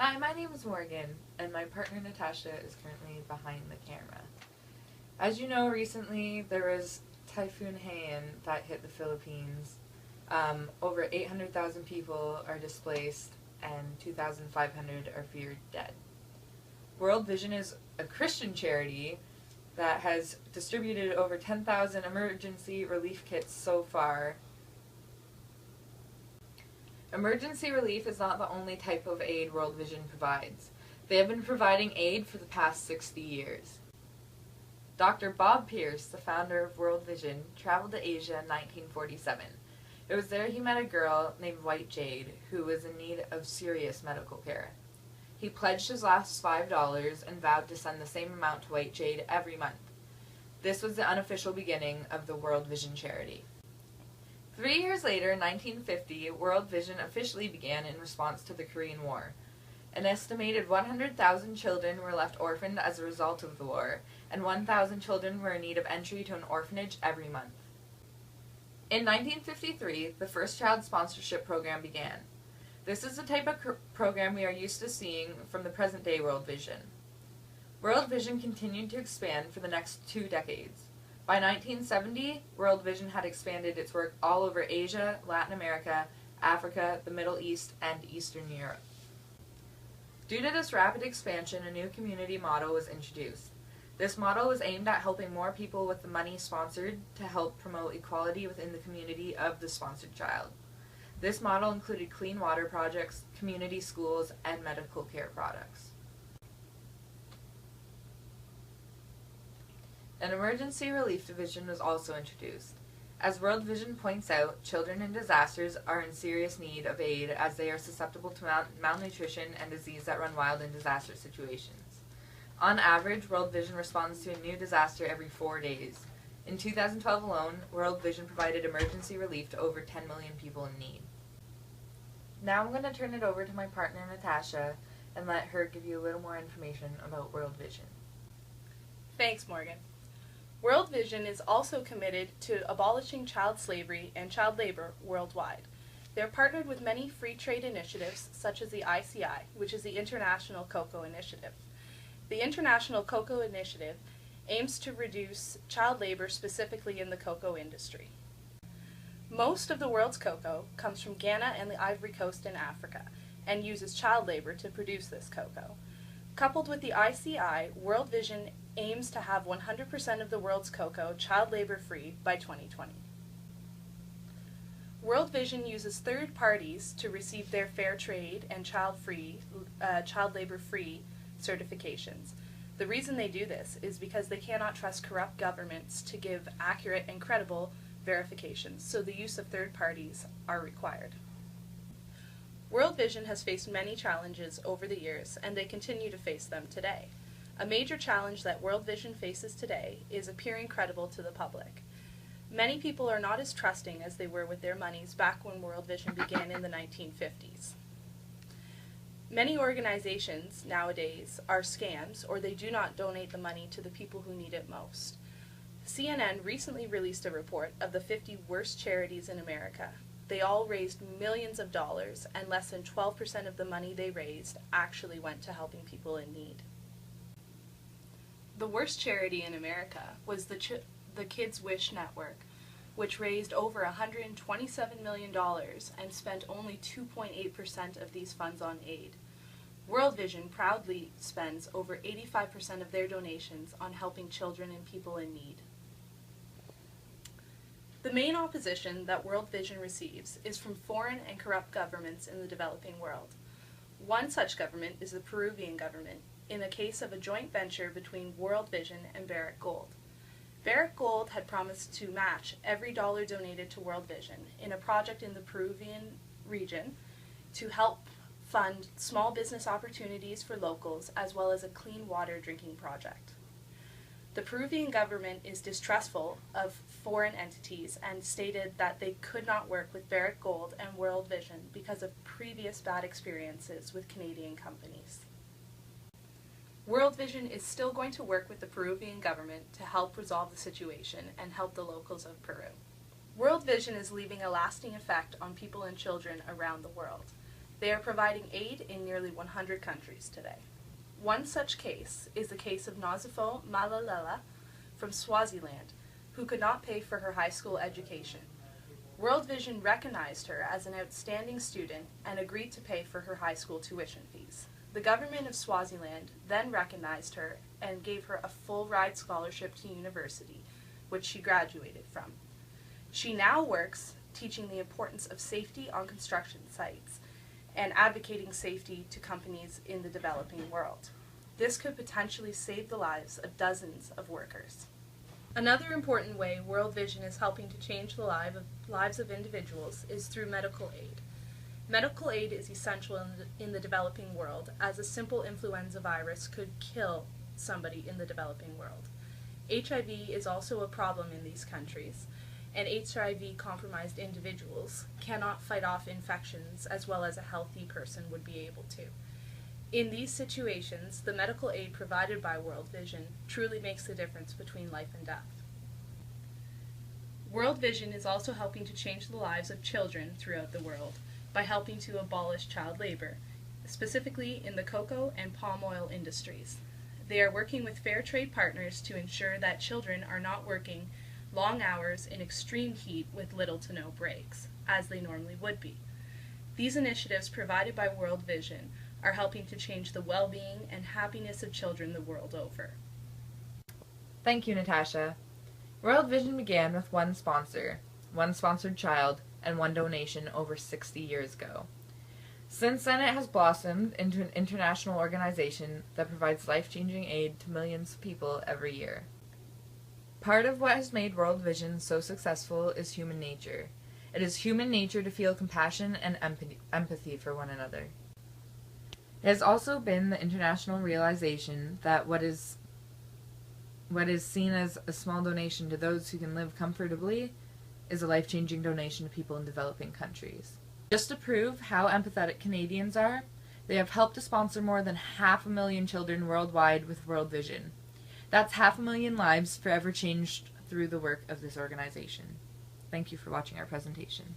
Hi, my name is Morgan, and my partner Natasha is currently behind the camera. As you know, recently there was Typhoon Haiyan that hit the Philippines. Over 800,000 people are displaced, and 2,500 are feared dead. World Vision is a Christian charity that has distributed over 10,000 emergency relief kits so far. Emergency relief is not the only type of aid World Vision provides. They have been providing aid for the past 60 years. Dr. Bob Pierce, the founder of World Vision, traveled to Asia in 1947. It was there he met a girl named White Jade, who was in need of serious medical care. He pledged his last $5 and vowed to send the same amount to White Jade every month. This was the unofficial beginning of the World Vision charity. 3 years later, in 1950, World Vision officially began in response to the Korean War. An estimated 100,000 children were left orphaned as a result of the war, and 1,000 children were in need of entry to an orphanage every month. In 1953, the first child sponsorship program began. This is the type of program we are used to seeing from the present-day World Vision. World Vision continued to expand for the next 2 decades. By 1970, World Vision had expanded its work all over Asia, Latin America, Africa, the Middle East, and Eastern Europe. Due to this rapid expansion, a new community model was introduced. This model was aimed at helping more people with the money sponsored to help promote equality within the community of the sponsored child. This model included clean water projects, community schools, and medical care products. An emergency relief division was also introduced. As World Vision points out, children in disasters are in serious need of aid as they are susceptible to malnutrition and disease that run wild in disaster situations. On average, World Vision responds to a new disaster every 4 days. In 2012 alone, World Vision provided emergency relief to over 10 million people in need. Now I'm going to turn it over to my partner Natasha and let her give you a little more information about World Vision. Thanks, Morgan. World Vision is also committed to abolishing child slavery and child labor worldwide. They are partnered with many free trade initiatives such as the ICI, which is the International Cocoa Initiative. The International Cocoa Initiative aims to reduce child labor specifically in the cocoa industry. Most of the world's cocoa comes from Ghana and the Ivory Coast in Africa and uses child labor to produce this cocoa. Coupled with the ICI, World Vision aims to have 100% of the world's cocoa child labor free by 2020. World Vision uses third parties to receive their fair trade and child labor free certifications. The reason they do this is because they cannot trust corrupt governments to give accurate and credible verifications, so the use of third parties are required. World Vision has faced many challenges over the years, and they continue to face them today. A major challenge that World Vision faces today is appearing credible to the public. Many people are not as trusting as they were with their monies back when World Vision began in the 1950s. Many organizations nowadays are scams, or they do not donate the money to the people who need it most. CNN recently released a report of the 50 worst charities in America. They all raised millions of dollars, and less than 12% of the money they raised actually went to helping people in need. The worst charity in America was the Kids Wish Network, which raised over $127 million and spent only 2.8% of these funds on aid. World Vision proudly spends over 85% of their donations on helping children and people in need. The main opposition that World Vision receives is from foreign and corrupt governments in the developing world. One such government is the Peruvian government, in a case of a joint venture between World Vision and Barrick Gold. Barrick Gold had promised to match every dollar donated to World Vision in a project in the Peruvian region to help fund small business opportunities for locals as well as a clean water drinking project. The Peruvian government is distrustful of foreign entities and stated that they could not work with Barrick Gold and World Vision because of previous bad experiences with Canadian companies. World Vision is still going to work with the Peruvian government to help resolve the situation and help the locals of Peru. World Vision is leaving a lasting effect on people and children around the world. They are providing aid in nearly 100 countries today. One such case is the case of Nozifo Malalela from Swaziland, who could not pay for her high school education. World Vision recognized her as an outstanding student and agreed to pay for her high school tuition fees. The government of Swaziland then recognized her and gave her a full-ride scholarship to university, which she graduated from. She now works teaching the importance of safety on construction sites and advocating safety to companies in the developing world. This could potentially save the lives of dozens of workers. Another important way World Vision is helping to change the lives of individuals is through medical aid. Medical aid is essential in the developing world, as a simple influenza virus could kill somebody in the developing world. HIV is also a problem in these countries, and HIV-compromised individuals cannot fight off infections as well as a healthy person would be able to. In these situations, the medical aid provided by World Vision truly makes the difference between life and death. World Vision is also helping to change the lives of children throughout the world by helping to abolish child labor, specifically in the cocoa and palm oil industries. They are working with fair trade partners to ensure that children are not working long hours in extreme heat with little to no breaks, as they normally would be. These initiatives provided by World Vision are helping to change the well-being and happiness of children the world over. Thank you, Natasha. World Vision began with one sponsor, one sponsored child, and one donation over 60 years ago. Since then, it has blossomed into an international organization that provides life-changing aid to millions of people every year. Part of what has made World Vision so successful is human nature. It is human nature to feel compassion and empathy for one another. It has also been the international realization that what is seen as a small donation to those who can live comfortably is a life-changing donation to people in developing countries. Just to prove how empathetic Canadians are, they have helped to sponsor more than 500,000 children worldwide with World Vision. That's 500,000 lives forever changed through the work of this organization. Thank you for watching our presentation.